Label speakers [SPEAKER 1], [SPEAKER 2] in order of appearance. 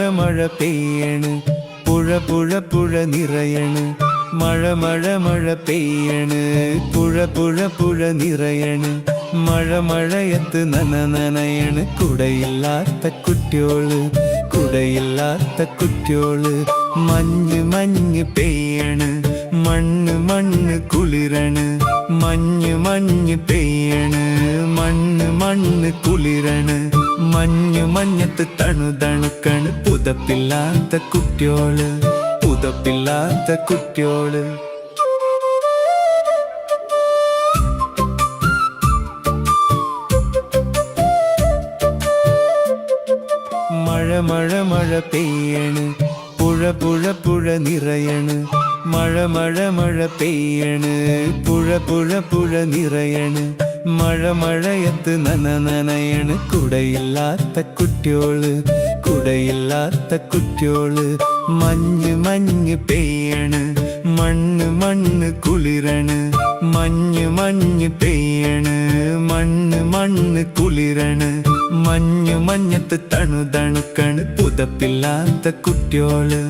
[SPEAKER 1] മഴ പെയ്യണ് പുഴ നിറയണ് മഴ പെയ്യണ് പുഴ നിറയണ് മഴയത്ത് നനയണ് കുടയില്ലാത്ത കുട്ടിയോള് മഞ്ഞ് പെയ്യണ് മണ്ണ് കുളിരണ് മഞ്ഞ് പെയ്യണ് മണ്ണ് കുളിരണ് മഞ്ഞത്ത് തണുക്കണ് പുതപ്പില്ലാത്ത കുട്ടിയോള് മഴ പെയ്യണ് പുഴ നിറയണ് മഴ പെയ്യണ് പുഴ നിറയണ് മഴയത്ത് നനയണ് കുടയില്ലാത്ത കുട്ടിയോള് മഞ്ഞ് പെയ്യണ് മണ്ണ് കുളിരണ് മഞ്ഞ് പെയ്യണ് മണ്ണ് കുളിരണ് മഞ്ഞത്ത് തണുക്കണ് പുതപ്പില്ലാത്ത കുട്ടിയോള്